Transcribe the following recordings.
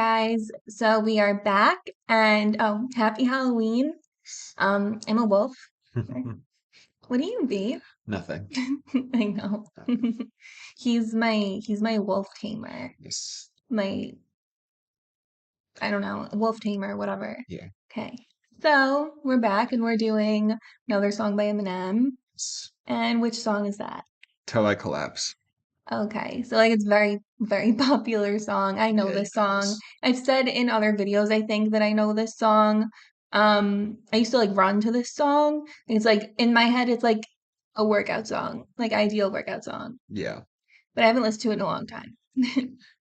guys. So we are back and happy Halloween. I'm a wolf. What do you be? Nothing. I know. He's my wolf tamer. Yes. My I don't know, wolf tamer, whatever. Yeah. Okay. So we're back and we're doing another song by Eminem. It's And which song is that? Till I Collapse. Okay, so like it's very, very popular song. I know Yeah, this you know song. this. I've said in other videos, I think that I know this song. I used to like run to this song. It's like in my head, it's like a workout song, like ideal workout song. Yeah. But I haven't listened to it in a long time.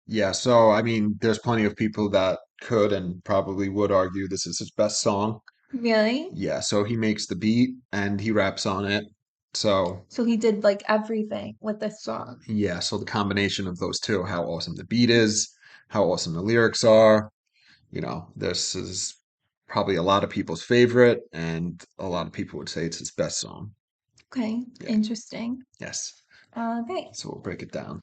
Yeah. So, I mean, there's plenty of people that could and probably would argue this is his best song. Really? Yeah. So he makes the beat and he raps on it. So, So he did like everything with this song. yeah. So the combination of those two, how awesome the beat is, how awesome the lyrics are, this is probably a lot of people's favorite, and a lot of people would say it's his best song. Okay, Yeah. interesting. Yes. Okay. So we'll break it down.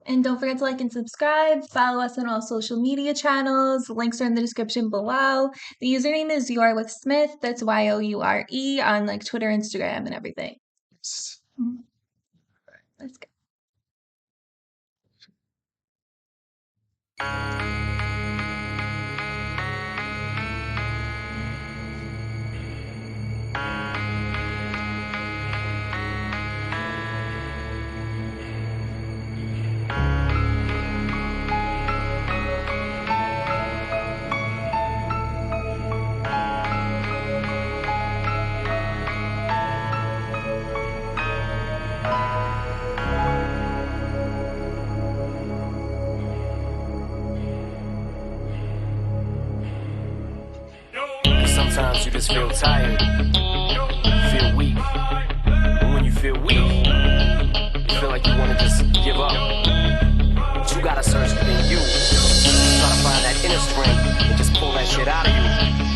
And don't forget to like and subscribe. Follow us on all social media channels. Links are in the description below. The username is yourewithsmith. That's YOURE on like Twitter, Instagram, and everything. Yes. Mhm. Let's go. Sometimes you just feel tired, feel weak. And when you feel weak, you feel like you want to just give up. But you gotta search within you. Try to find that inner strength and just pull that shit out of you.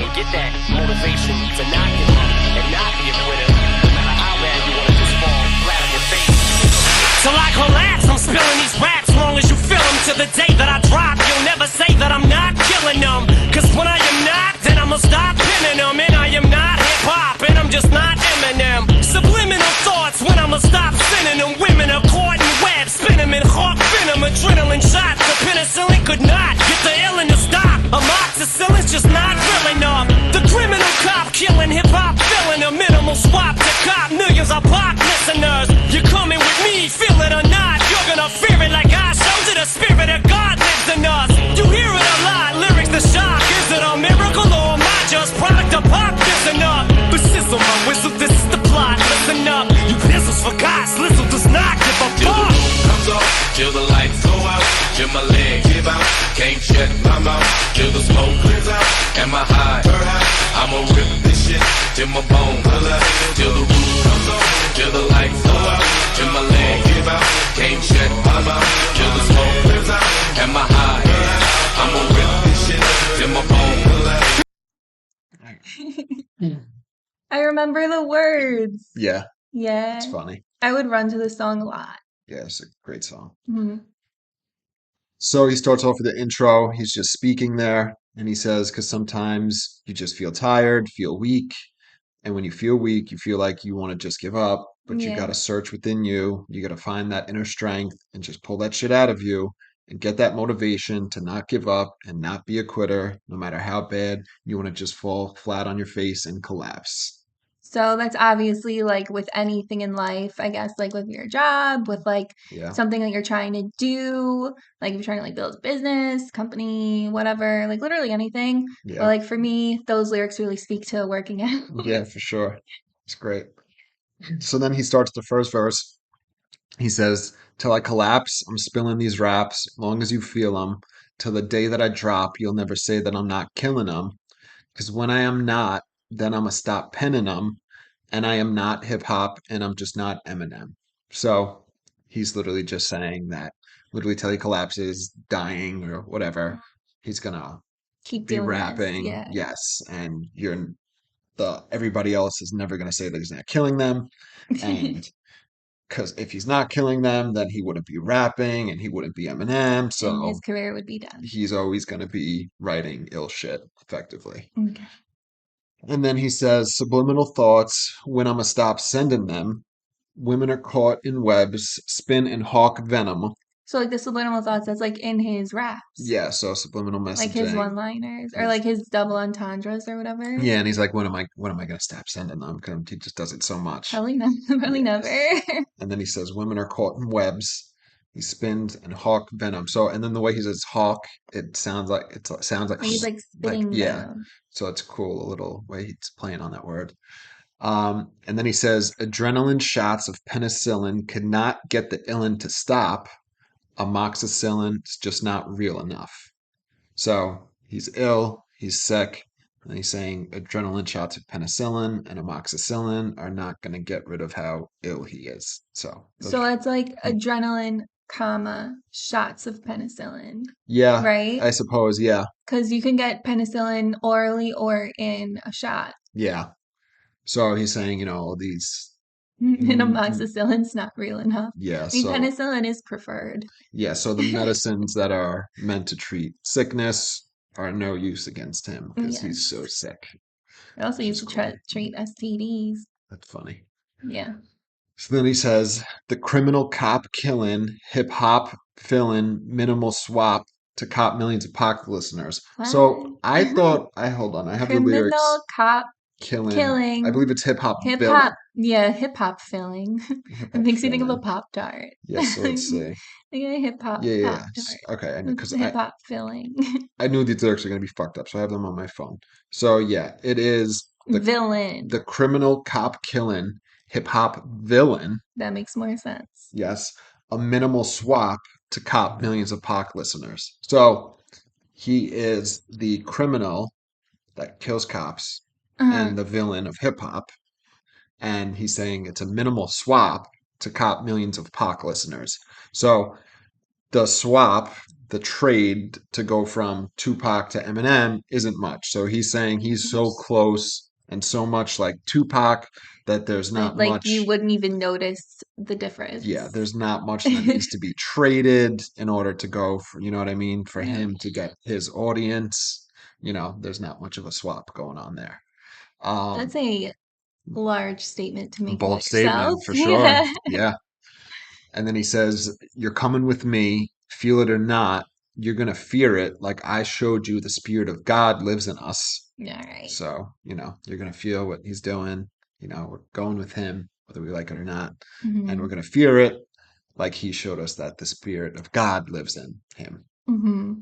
And get that motivation to not give up and not be a quitter. No matter how bad you want to just fall flat on your face. Till I collapse, I'm spilling these raps long as you feel them. To the day that I drop, you'll never say that I'm not killing them. Cause when I am not, then I'ma stop pinning them. And I am not hip-hop, and I'm just not Eminem. Subliminal thoughts when I'ma stop sending them. Women are caught in webs, spin them in hawk venom. Adrenaline shots, the penicillin could not get the illin' to stop. Amoxicillin's just not real enough. The criminal cop killing hip-hop, filling a minimal swap to cop millions of pop listeners. You're coming with me, feel it or not. You're gonna fear it like I showed you. The spirit of God lives in us. You hear it a lot, lyrics to shock. Is it a miracle or am I just product of pop? Listen up, but sizzle my whistle, this is the plot. Listen up, you pistols for God, Slizzle does not give a Till the fuck. moon comes off, till the lights go out, till my legs give out, can't shut my mouth, till the smoke clears out, and my high, I'ma rip this shit, till my bone color, till the roof comes off, till the lights go out, till my legs give out, can't shut my mouth, till the smoke clears out, and my high, I'ma rip this shit, till my bone color. I remember the words. Yeah. Yeah. It's funny. I would run to this song a lot. Yeah, it's a great song. Mhm. So he starts off with the intro. He's just speaking there, and he says, because sometimes you just feel tired, feel weak. And when you feel weak, you feel like you want to just give up, but you got Yeah. to search within you. You got to find that inner strength and just pull that shit out of you and get that motivation to not give up and not be a quitter, no matter how bad you want to just fall flat on your face and collapse. So that's obviously like with anything in life, I guess, like with your job, with like Yeah. something that you're trying to do, like if you're trying to like build a business, company, whatever, like literally anything. But Yeah. like for me, those lyrics really speak to working out. Yeah, for sure. It's great. So then he starts the first verse. He says, till I collapse, I'm spilling these raps, long as you feel 'em. Till the day that I drop, you'll never say that I'm not killing 'em. 'Cause when I am not, then I'ma stop penning 'em. And I am not hip hop, and I'm just not Eminem. So he's literally just saying that literally till he collapses, dying or whatever, he's gonna Keep be doing this. rapping, Yeah. yes, and everybody else is never gonna say that he's not killing them. And because if he's not killing them, then he wouldn't be rapping and he wouldn't be Eminem. And So his career would be done. he's always going to be writing ill shit, effectively. Okay. And then he says, subliminal thoughts, when I'ma stop sending them. Women are caught in webs, spin and hawk venom. So like the subliminal thoughts, that's like in his raps. Yeah, so subliminal Like his messaging. one-liners or like his double entendres or whatever. Yeah, and he's like, when am I gonna stop sending them? Because he just does it so much. Probably never. And then he says, women are caught in webs. He spins and hawk venom. So, and then the way he says hawk, it sounds like He's like spitting yeah. venom. So it's cool, a little way he's playing on that word. And then he says, adrenaline shots of penicillin could not get the illin to stop. Amoxicillin is just not real enough. So he's ill, he's sick, and he's saying adrenaline shots of penicillin and amoxicillin are not going to get rid of how ill he is. So it's like adrenaline, comma, shots of penicillin. Yeah, right? I suppose, yeah. Because you can get penicillin orally or in a shot. Yeah. So he's saying, all these. And amoxicillin's not real enough. Yeah, I mean, so penicillin is preferred. yeah, so the medicines that are meant to treat sickness are no use against him because he's so sick. It also used to treat STDs. That's funny. Yeah. So then he says, the criminal cop killing, hip hop filling, minimal swap to cop millions of pocket listeners. What? So I thought, hold on, I have the lyrics. Criminal cop killing. I believe it's hip hop. Yeah, hip hop filling. It makes you think of a Pop Tart. Yes, so let's see. Yeah, hip hop. Yeah. Pop Tart. Okay, because hip hop filling. I knew these lyrics are gonna be fucked up, so I have them on my phone. So yeah, it is the villain. The criminal cop killing hip hop villain. That makes more sense. Yes, a minimal swap to cop millions of POC listeners. So he is the criminal that kills cops and the villain of hip hop. And he's saying it's a minimal swap to cop millions of POC listeners. So the swap, the trade to go from Tupac to Eminem isn't much. So he's saying he's so close and so much like Tupac that there's not much. You wouldn't even notice the difference. Yeah, there's not much that needs to be traded in order to go for, you know what I mean, for him to get his audience. There's not much of a swap going on there. That's a large statement to make. Bold statement for sure. Yeah. And then he says, you're coming with me, feel it or not, you're going to fear it. Like I showed you, the Spirit of God lives in us. Yeah, right. So, you're going to feel what he's doing. We're going with him, whether we like it or not. Mm-hmm. And we're going to fear it like he showed us that the Spirit of God lives in him. Mm-hmm.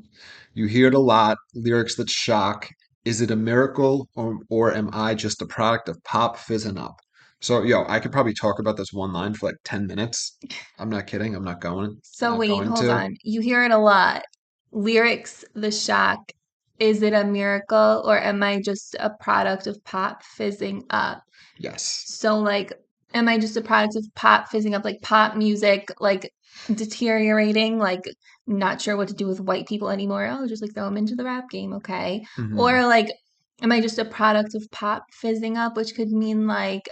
You hear it a lot, lyrics that shock. Is it a miracle or am I just a product of pop fizzing up? So, I could probably talk about this one line for like 10 minutes. I'm not kidding. I'm not going. So wait, hold on. You hear it a lot. Lyrics, the shock. Is it a miracle or am I just a product of pop fizzing up? Yes. So like, am I just a product of pop fizzing up, like pop music, like deteriorating, like not sure what to do with white people anymore? I'll just like throw them into the rap game, okay? Mm-hmm. Or like, am I just a product of pop fizzing up, which could mean like,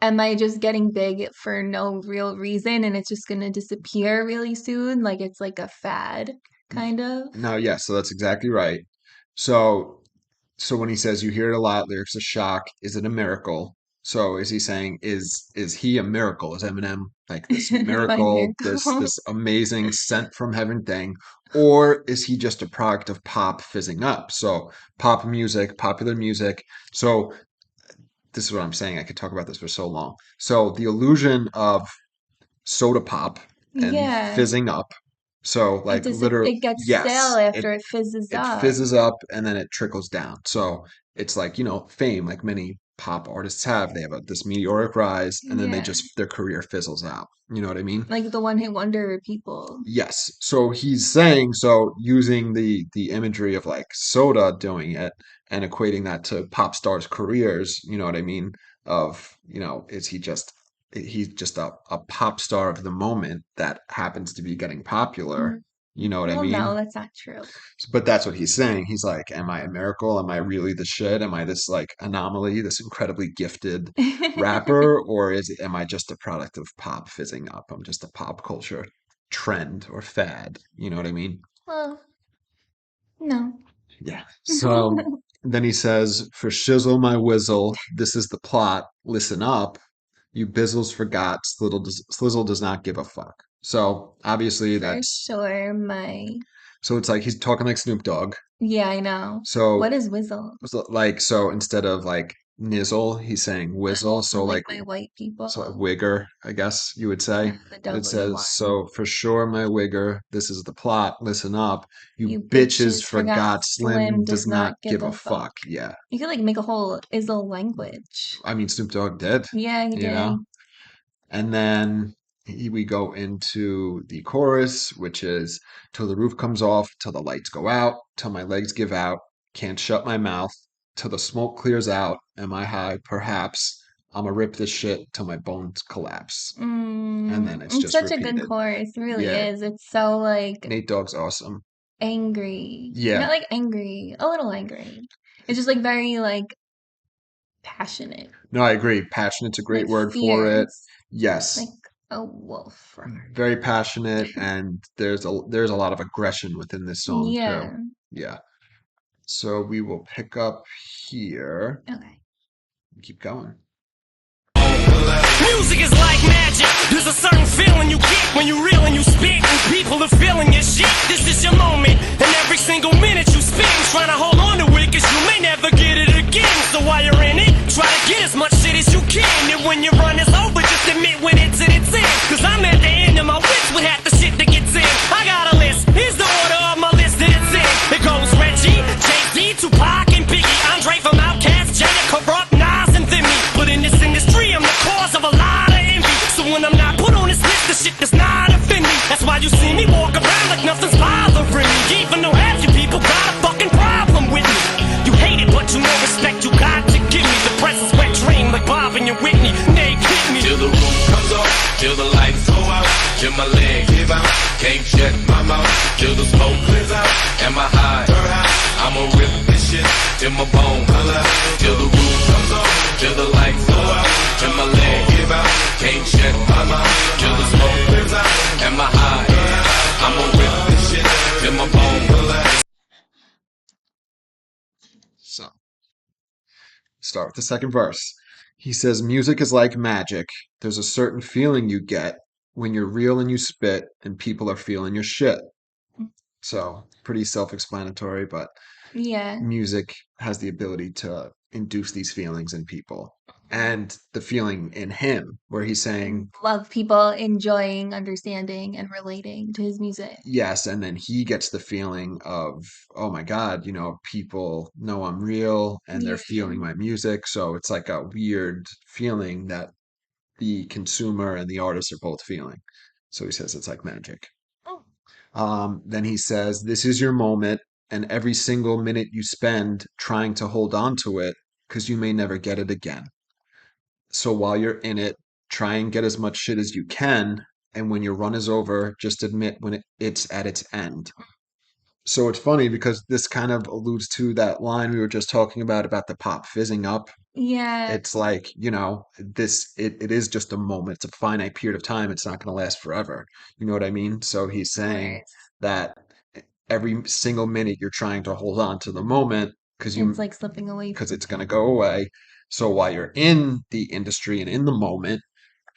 am I just getting big for no real reason and it's just going to disappear really soon? Like it's like a fad, kind of? No, yes, so that's exactly right. So when he says you hear it a lot, lyrics of shock, is it a miracle? So is he saying is he a miracle? Is Eminem like this miracle, this amazing sent from heaven thing? Or is he just a product of pop fizzing up? So pop music, popular music. So this is what I'm saying. I could talk about this for so long. So the illusion of soda pop and fizzing up. So like literally, it gets stale after it fizzes up. It fizzes up and then it trickles down. So it's like, fame, like many pop artists have. They have this meteoric rise and then their career fizzles out. You know what I mean? Like the one hit wonder people. Yes. So he's saying, using the imagery of like soda doing it and equating that to pop stars' careers, you know what I mean? Of, is he's just a pop star of the moment that happens to be getting popular. You know what I Well, mean? no, that's not true. But that's what he's saying. He's like, am I a miracle? Am I really the shit? Am I this like anomaly, this incredibly gifted rapper? Or am I just a product of pop fizzing up? I'm just a pop culture trend or fad. You know what I mean? Well, no. Yeah. So then he says, for shizzle my whizzle, this is the plot. Listen up. You bizzles forgot. Slizzle does not give a fuck. So obviously For that's sure, my so it's like he's talking like Snoop Dogg. yeah, I know. What So is Whizzle? so instead of like nizzle, he's saying whizzle. Oh, So like like my white people. wigger, I guess you would say. The It W says, one. so for sure, my wigger, this is the plot. Listen up. You You bitches bitches forgot forgot Slim Slim does does not not give give a a fuck. fuck. Yeah. You could like make a whole Izzle language. I mean, Snoop Dogg did, Yeah, he you did. know? And then we go into the chorus, which is till the roof comes off, till the lights go out, till my legs give out, can't shut my mouth, till the smoke clears out. Am I high? Perhaps. I'ma rip this shit till my bones collapse. And then it's It's just such a good repeated. chorus, it really Yeah, is. It's so like Nate Dogg's awesome. angry. Not Yeah. like angry, a little angry. It's just like very like passionate, No, I agree. Passionate's a great like word for it. fierce, like Yes. a wolf. Very passionate, and there's a lot of aggression within this song too. Yeah. Yeah. So we will pick up here. Okay. Keep going. Music is like magic. There's a certain feeling you get when you reel and you spit, and people are feeling your shit. This is your moment, and every single minute you spend trying to hold on to it, cause you may never get it again. So while you're in it, try to get as much shit as you can. And when your run is over, just admit when it's in its end. Cause I'm at the end of my wits with half the shit that gets in. I got a list, here's the order of my list that it's in. It goes Reggie, Jay-Z, Tupac, and Biggie, Andre from Outkast, Jada, Corrupt, Nas, and Thimmy. But in this industry, I'm the cause of a lot of envy. So when I'm not put on this list, the shit does not offend me. That's why you see me walk around like nothing's bothering me. Even though half you people got a fucking problem with me. You hate it, but you know respect you got to give me. The presence wet dream like Bob and your Whitney. They kick me. Till the roof comes off, till the lights go out, till my legs give out, can't shut my mouth, till the smoke clears out. Am I high? I'ma rip this shit till my bone color, till the roof comes off, till the lights go out, till my legs give out, can't shut my mouth, till the smoke clears out. Am I high? I'ma rip this shit till my bone color. So start with the second verse. He says, music is like magic. There's a certain feeling you get when you're real and you spit and people are feeling your shit. So pretty self-explanatory, but Yeah. music has the ability to induce these feelings in people. And the feeling in him, where he's saying, Love people enjoying, understanding, and relating to his music. yes, and then he gets the feeling of, oh my God, people know I'm real and they're Yeah. feeling my music. So it's like a weird feeling that the consumer and the artist are both feeling. So he says it's like magic. Oh. Then he says, this is your moment, and every single minute you spend trying to hold on to it because you may never get it again. So while you're in it, try and get as much shit as you can. And when your run is over, just admit when it's at its end. So it's funny because this kind of alludes to that line we were just talking about the pop fizzing up. Yeah. It's like, it is just a moment. It's a finite period of time. It's not going to last forever. You know what I mean? So he's saying Course. that every single minute you're trying to hold on to the moment It's like slipping away because from it's going to go away. So while you're in the industry and in the moment,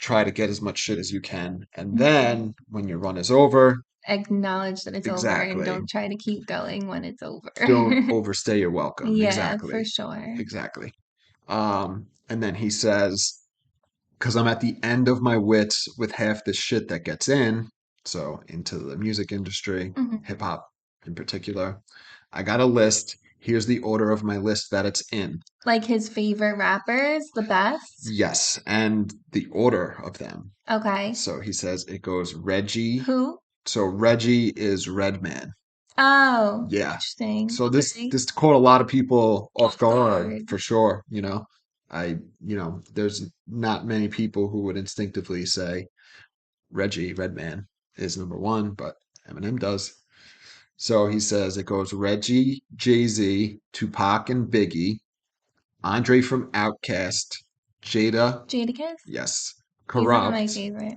try to get as much shit as you can. And then when your run is over, acknowledge that it's over and exactly. don't try to keep going when it's over. Don't overstay your welcome. Yeah, for Exactly. sure. Exactly. And then he says, because I'm at the end of my wits with half the shit that gets in, so into the music industry, Mhm. hip hop in particular, I got a list. Here's the order of my list that it's in. Like his favorite rappers, the best? Yes, and the order of them. Okay. So he says it goes Reggie. Who? So Reggie is Redman. Oh, Yeah. interesting. So Okay. this caught a lot of people off Off guard guard. for sure, there's not many people who would instinctively say Reggie Redman is number one, but Eminem does. So he says it goes Reggie, Jay-Z, Tupac and Biggie, Andre from Outkast, Jada, Jadakiss? yes, He's one of my Corrupt, favorites.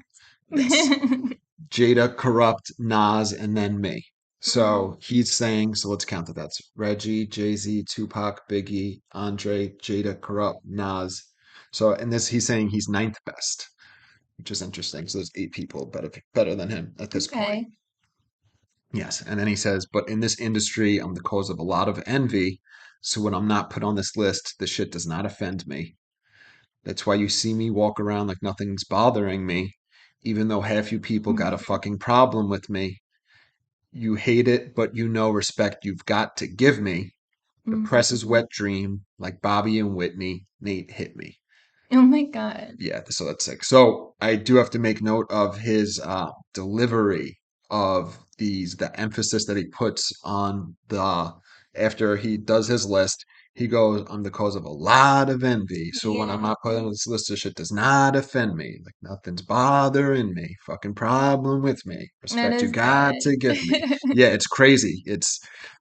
yes, Jada, Corrupt, Nas, and then me. So he's saying, so let's count it. That's Reggie, Jay-Z, Tupac, Biggie, Andre, Jada, Corrupt, Nas. So in this, he's saying he's ninth best, which is interesting. So there's 8 people better than him at this point. Okay. Yes. And then he says, but in this industry, I'm the cause of a lot of envy. So when I'm not put on this list, the shit does not offend me. That's why you see me walk around like nothing's bothering me, even though half you people got a fucking problem with me. You hate it, but you know respect you've got to give me. The press is wet dream, like Bobby and Whitney. Nate hit me. Oh my God. Yeah, so that's sick. So I do have to make note of his delivery of the emphasis that he puts on the after he does his list. He goes, I'm the cause of a lot of envy. So when I'm Yeah. not put on this list, this shit does not offend me. Like nothing's bothering me. Fucking problem with me. That Respect you is got good. to give me. Yeah, it's crazy. It's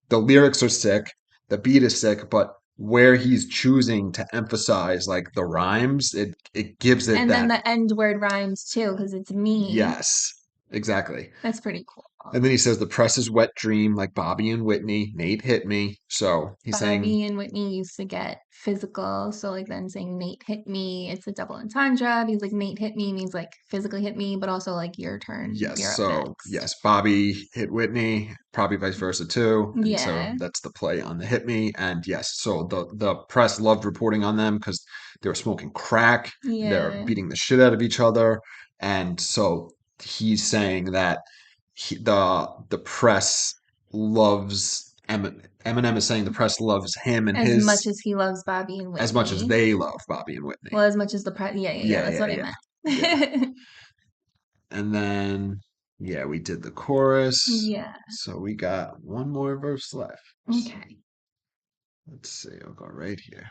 the lyrics are sick. The beat is sick, but where he's choosing to emphasize like the rhymes, it gives it And then that the end word rhymes too, because it's me. yes, exactly. That's pretty cool. And then he says the press is wet dream like Bobby and Whitney. Nate hit me. So he's saying Bobby and Whitney used to get physical. So like then saying Nate hit me, it's a double entendre because like Nate hit me means like physically hit me, but also like your turn. yes. You're up So next. yes, Bobby hit Whitney, probably vice versa too. And so Yeah. that's the play on the hit me. And yes, so the press loved reporting on them because they were smoking crack, they're Yeah. beating the shit out of each other. And so he's saying that the press loves Eminem is saying the press loves him and As much his as he loves Bobby and as much as Whitney. they love Bobby and Whitney. Well, as much as the yeah, Yeah, that's yeah, what I yeah, yeah. meant. And then yeah, we did the chorus. Yeah. So we got one more verse left. Okay. Let's see. I'll go right here.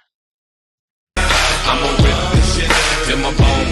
I'ma rip this shit till my bone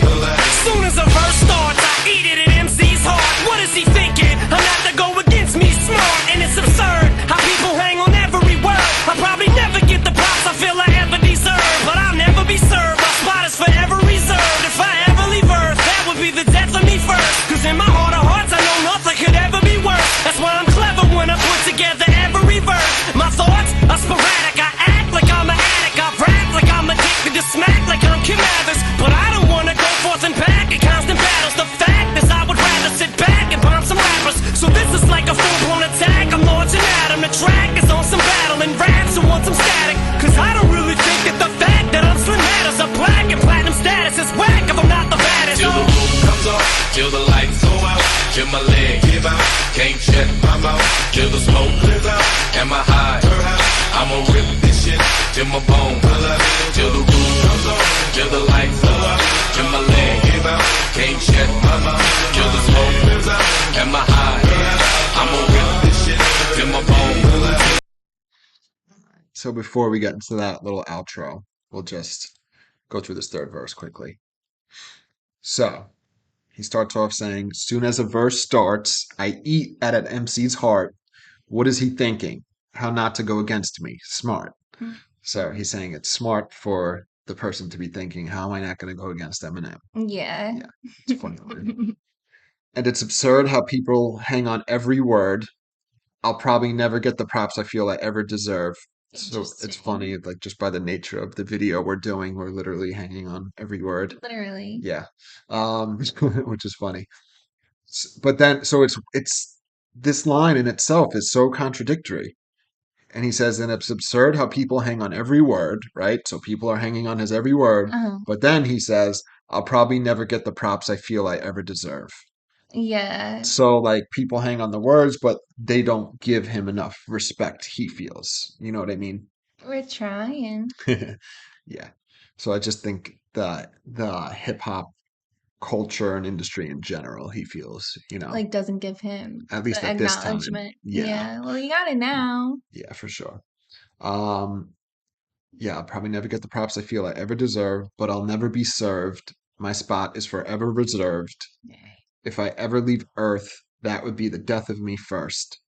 Soon as a verse starts, I eat it at MC's heart. What is he thinking? I'm not to go against me, smart, and it's absurd how people hang on every word. I probably never get the props I feel I ever deserve, but I'll never be served. My spot is forever reserved. If I ever leave Earth, that would be the death of me first. Cause in my heart of hearts, I know nothing could ever be worse. That's why I'm clever when I put together every verse. My thoughts are sporadic. I act like I'm an addict. I rap like I'm addicted to smack like I'm Kim Mathers. But I don't wanna go forth and back in constant battles. The fact is I would rather sit back and bomb some rappers. So this is like a full-blown attack. I'm launching at 'em. The track is on some battle and raps who want some static. Cause I don't really think that the fact that I'm slim matters. A black and platinum status is whack if I'm not the baddest. till the roof comes off, till the lights go out, till my leg give out, can't shut my mouth, till the smoke clears out, and my high, I'ma rip this shit till my bone pull up, till the roof comes off, till the lights go out, till my leg give out, can't shut my mouth, till the smoke clears out, and my high, I'ma rip this shit till my bone pull up. So before we get into that little outro, we'll just go through this third verse quickly. So he starts off saying, soon as a verse starts, I eat at an MC's heart. What is he thinking? How not to go against me? Smart. So he's saying it's smart for the person to be thinking, how am I not going to go against Eminem? Yeah. Yeah, it's a funny line. And it's absurd how people hang on every word. I'll probably never get the props I feel I ever deserve. So it's Interesting. funny, like just by the nature of the video we're doing, we're literally hanging on every word. Literally. Yeah, which is funny. But then, so it's this line in itself is so contradictory. And he says, and it's absurd how people hang on every word, right? So people are hanging on his every word. Uh-huh. But then he says, I'll probably never get the props I feel I ever deserve. Yeah. So like people hang on the words, but they don't give him enough respect he feels. You know what I mean? We're trying. Yeah. So I just think that the hip hop culture and industry in general, he feels, Like doesn't give him at least the at this time. acknowledgement. Yeah. Yeah. Well, you got it now. Yeah, for sure. Um, yeah, I'll probably never get the props I feel I ever deserve, but I'll never be served. My spot is forever reserved. If I ever leave Earth, that would be the death of me first.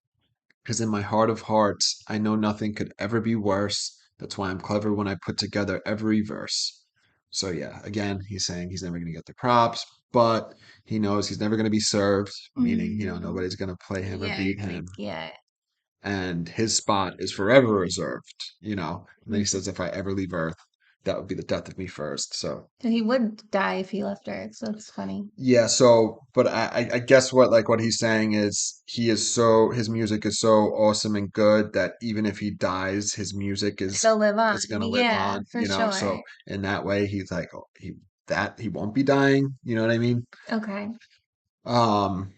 Because in my heart of hearts, I know nothing could ever be worse. That's why I'm clever when I put together every verse. So yeah, again, he's saying he's never going to get the props, but he knows he's never going to be served, meaning, Mhm. nobody's going to play him or Yeah, beat him. yeah. And his spot is forever reserved. And then he says, Mhm. if I ever leave Earth, that would be the death of me first. So So he would die if he left Earth, so it's funny. yeah, so but I guess what he's saying is his music is so awesome and good that even if he dies, his music It'll live on. is gonna live Yeah, for on. sure. So in that way he's like he won't be dying, you know what I mean? Okay. Um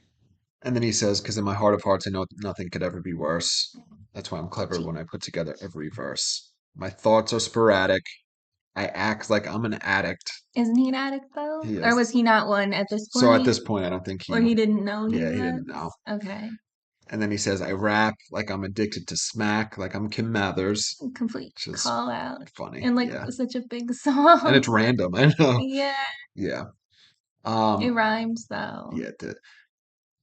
and then he says, because in my heart of hearts I know nothing could ever be worse. That's why I'm clever Gee. when I put together every verse. My thoughts are sporadic. I act like I'm an addict. Isn't he an addict though? He Or is. was he not one at this So at point? this point I don't think Or he didn't know he he was? didn't know. Okay. And then he says, I rap like I'm addicted to smack, like I'm Kim Mathers, Complete which is call out. funny. And like Yeah. such a big And song. it's random. I know. Yeah. Yeah. It Um, rhymes though. yeah.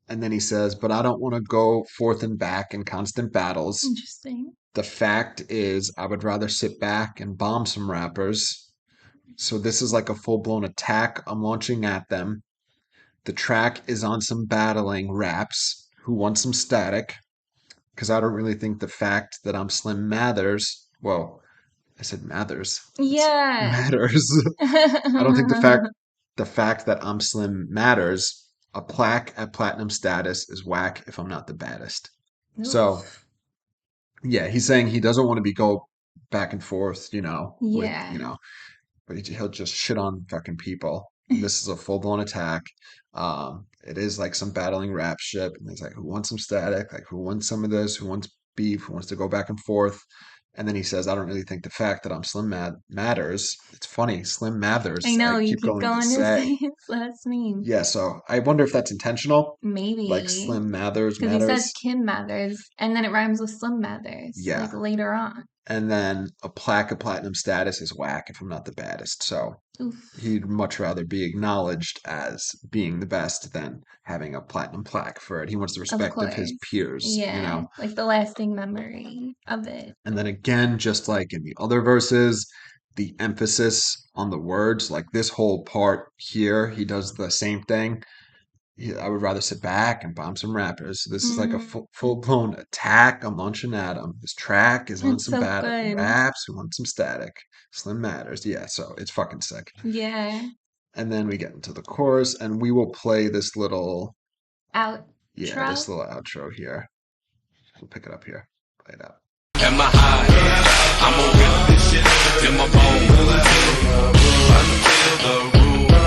And then he says, but I don't want to go forth and back in constant battles. Interesting. The fact is, I would rather sit back and bomb some rappers. So this is like a full blown attack I'm launching at them. The track is on some battling raps who want some static. Because I don't really think the fact that I'm Slim Mathers, well, I said Mathers. It's Yeah. matters. I don't think the fact that I'm Slim matters. A plaque at platinum status is whack if I'm not the baddest. So Oof. yeah, he's saying he doesn't want to be go back and forth, with Yeah. but he'll just shit on fucking people. And this is a full blown attack. It is like some battling rap shit. And it's like, who wants some static? Like, who wants some of this? Who wants beef? Who wants to go back and forth? And then he says, I don't really think the fact that I'm matters. It's funny, Slim I Mathers. I know, you keep keep going to going to say. say his last name. Yeah, so I wonder if that's intentional. Like Maybe. Slim Mathers Because he says matters. Kim Mathers, and then it rhymes with Slim Mathers, Yeah. like later on. And then a plaque of platinum status is whack if I'm not the baddest. So Oof. he'd much rather be acknowledged as being the best than having a platinum plaque for it. He wants the Of respect of his course. peers. Yeah, like the lasting memory of it. And then again, just like in the other verses, the emphasis on the words, like this whole part here, he does the same thing. I would rather sit back and bomb some rappers. So this is like a Mm, full blown attack. I'm launching at him. This track is on it's some so bad good. raps. We want some static. Slim matters. Yeah, so it's fucking sick. Yeah. And then we get into the chorus, and we will play this little, yeah, Outro. this little outro here. We'll pick it up here. Play it out. Am I high? I'ma rip this shit till my bones until the roof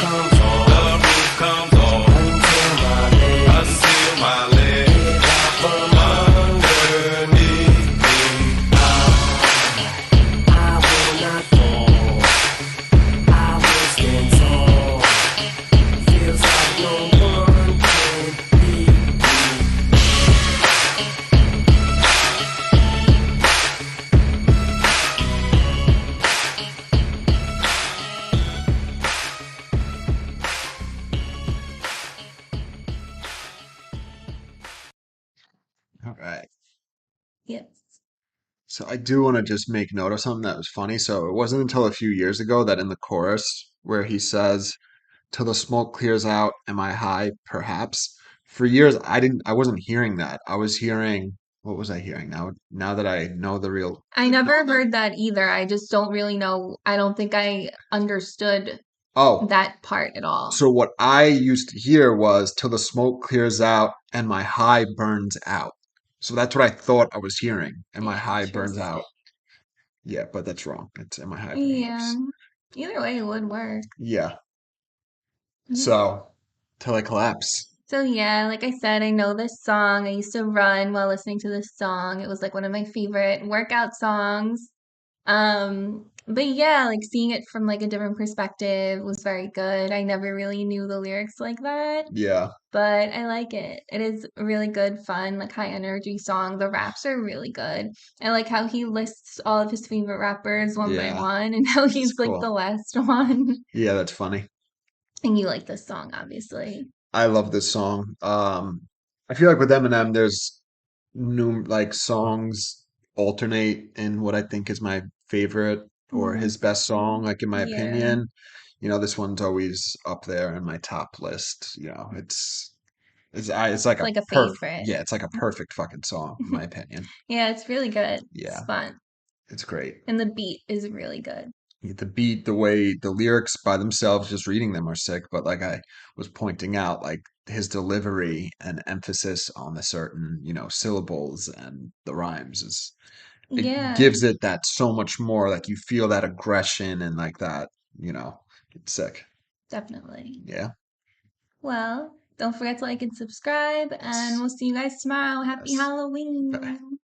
comes on. The roof comes on. Until my legs from underneath me. I will not fall. I will stand tall. Feels like no one can beat me. All right. Yes. So I do want to just make note of something that was funny. So it wasn't until a few years ago that in the chorus where he says, "Till the smoke clears out, am I high? Perhaps." For years, I wasn't hearing that. I was hearing, what was I hearing? Now that I know the real, I never heard that either. I just don't really know. I don't think I understood oh, that part at all. so what I used to hear was "till the smoke clears out and my high burns out." So that's what I thought I was hearing, and my high burns Interesting. out. Yeah, but that's wrong. It's and my high Yeah. perhaps. Either way, it would work. Yeah. Yeah. So till I collapse. So yeah, like I said, I know this song. I used to run while listening to this song. It was like one of my favorite workout songs. But yeah, like seeing it from like a different perspective was very good. I never really knew the lyrics like that, Yeah. but I like it. It is a really good, fun, like high energy song. The raps are really good. I like how he lists all of his favorite rappers one by Yeah. one and how It's he's like the cool. last one. Yeah, that's funny. And you like this song, obviously. I love this song. I feel like with Eminem, there's like songs alternate in what I think is my favorite or his best song, like in my Yeah, opinion. This one's always up there in my top list. It's like it's a like a perfect, favorite. yeah, it's like a perfect fucking song in my opinion. Yeah, it's really good. It's Yeah, fun. it's great. And the beat is really good. The beat, the way the lyrics by themselves, just reading them are sick, but like I was pointing out, like his delivery and emphasis on the certain, syllables and the rhymes it Yeah, gives it that so much more, like you feel that aggression and like that, it's sick. definitely. Yeah. Well, don't forget to like and subscribe, and Yes. we'll see you guys tomorrow. Happy Yes. Halloween.